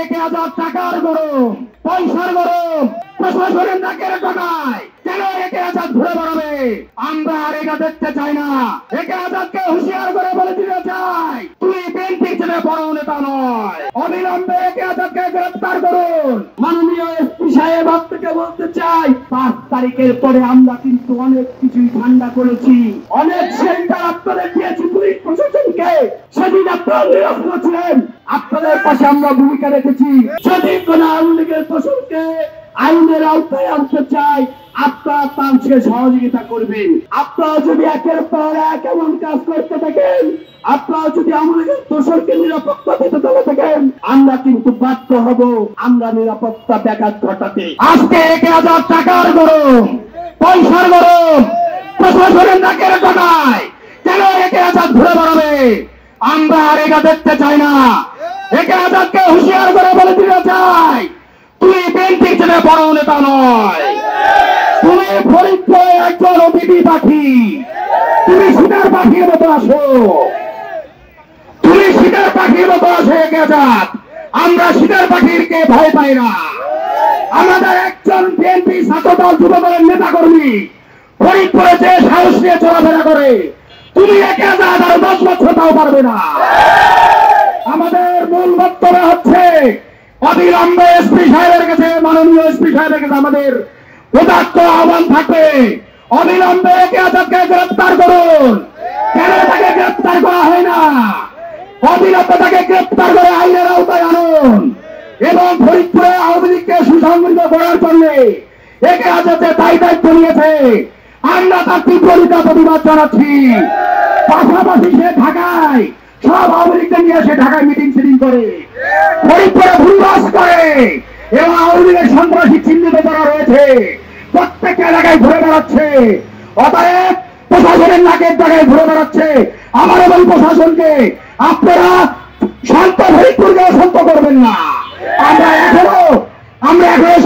1000 টাকার গরম, পয়সার গরম, প্রশাসনের নাকের টাকায় কেন 1000 ঘুরে বেড়াবে? আমরা আর এটা দেখতে চাই না। 1000কে হুঁশিয়ার করে বলে দিতে চাই, তুই বিএনপির ছেলে, বড় নেতা নয়। অবিলম্বে 1000কে গ্রেফতার করুন। মাননীয় এসপি সাহেব, আপনাকে বলতে চাই, 5 তারিখের পরে আমরা কিন্তু অনেক কিছুই ঠান্ডা করেছি, অনেক শেল্টার আপনাদের দিয়েছি পুলিশ প্রশাসনকে। সেদিন আপনারা নিরস্ত্র ছিলেন, আপনাদের পাশে আমরা ভূমিকা রেখেছি। যদি কোন আওয়ামী লীগের দোষরকে আইনের আওতায় আনতে চাই, আপনারা তাকে সহযোগিতা করবেন। আপনারা যদি একের পর এক এমন কাজ করতে থাকেন, আপনারা যদি আওয়ামী লীগের দোষরকে নিরাপত্তা দিতে চলে থাকেন, আমরা কিন্তু বাধ্য হব আমরা নিরাপত্তা ব্যাঘাত ঘটাতে। আজকে 1000 টাকার গরম, পয়সার গরম, প্রশাসনের নাকের টাকায় কেন 1000 ঘুরে বেড়াবে? আমরা আর এটা দেখতে চাই না। 1000কে হুঁশিয়ার করে বলে দিতে চাই, তুই বিএনপির ছেলে, বড় নেতা নয়। তুমি ফরিদপুরে একজন অতিথি পাখি, তুমি শীতের পাখির মতো আসো, তুমি শীতের পাখির মতো আসো। 1000 আমরা শীতের পাখিরকে ভয় পাই না। আমাদের একজন বিএনপি ছাত্রদল যুবদলের নেতা কর্মী ফরিদপুরে যে সাহস নিয়ে চলাফেরা করে, তুমি 1000 আর 10 বছর তাও পারবে না। আমাদের মূল বক্তব্য হচ্ছে, অবিলম্বে এসপি সাহেবের কাছে, মাননীয় এসপি সাহেবের কাছে আমাদের উদাত্ত আহ্বান থাকবে, অবিলম্বে 1000কে গ্রেফতার করুন। কেন তাকে গ্রেফতার করা হয় না? অবিলম্বে তাকে গ্রেফতার করে আইনের আওতায় আনুন এবং ফরিদপুরে আওয়ামী লীগকে সুসংগঠিত করার জন্য 1000 দায়িত্ব নিয়েছে, আমরা তার তীব্র প্রতিবাদ জানাচ্ছি। পাশাপাশি সে ঢাকায় সব আওয়ামী লীগকে নিয়ে সে ঢাকায় মিটিং সিটিং করে, ফরিদপুরে ভূমিবাস করে এবং আওয়ামী লীগের সন্ত্রাসী চিহ্নিত করা রয়েছে, প্রত্যেক এলাকায় ঘুরে বেড়াচ্ছে। অতএব প্রশাসনের নাকের জায়গায় ঘুরে বেড়াচ্ছে। আমার এবং প্রশাসনকে আপনারা শান্ত ফরিদপুরকে শান্ত করবেন না। আমরা এখনো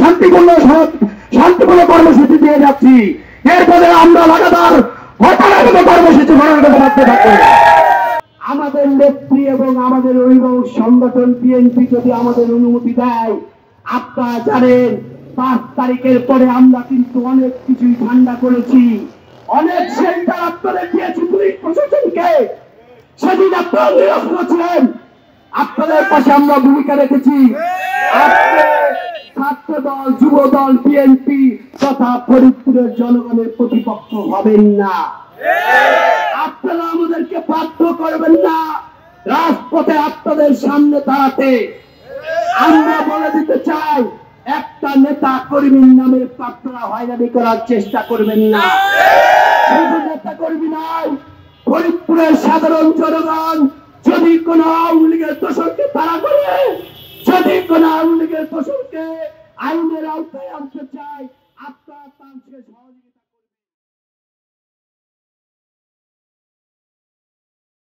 শান্তিপূর্ণ কর্মসূচি দিয়ে যাচ্ছি। এরপরে আমরা লাগাতার ঘটনাগত কর্মসূচি গ্রহণ করতে থাকবো। আমাদের নেত্রী এবং আমাদের অভিভাবক সংগঠন বিএনপি যদি আমাদের অনুমতি দেয়, আপনারা জানেন 5 তারিখের পরে আমরা কিন্তু অনেক কিছুই ঠান্ডা করেছি, অনেক শেল্টার আপনাদের দিয়েছি পুলিশ প্রশাসনকে। সেদিন আপনারা নিরস্ত্র ছিলেন, আপনাদের পাশে আমরা ভূমিকা রেখেছি। ছাত্র দল, যুব দল, বিএনপি তথা ফরিদপুরের জনগণের প্রতিপক্ষ হবেন না। আপনারা আমাদেরকে বাধ্য করবেন না রাজপথে আপনাদের সামনে দাঁড়াতে। আমরা বলে দিতে চাই, একটা নেতা কর্মীর নামে আপনারা হয়রানি করার চেষ্টা করবেন না। শুধু নেতা কর্মী নয়, ফরিদপুরের সাধারণ জনগণ যদি কোন আওয়ামী লীগের দোষরকে তাড়া করে, যদি কোন আওয়ামী লীগের দোষরকে আইনের আওতায় আনতে চায়, আপনারা তার সহযোগিতা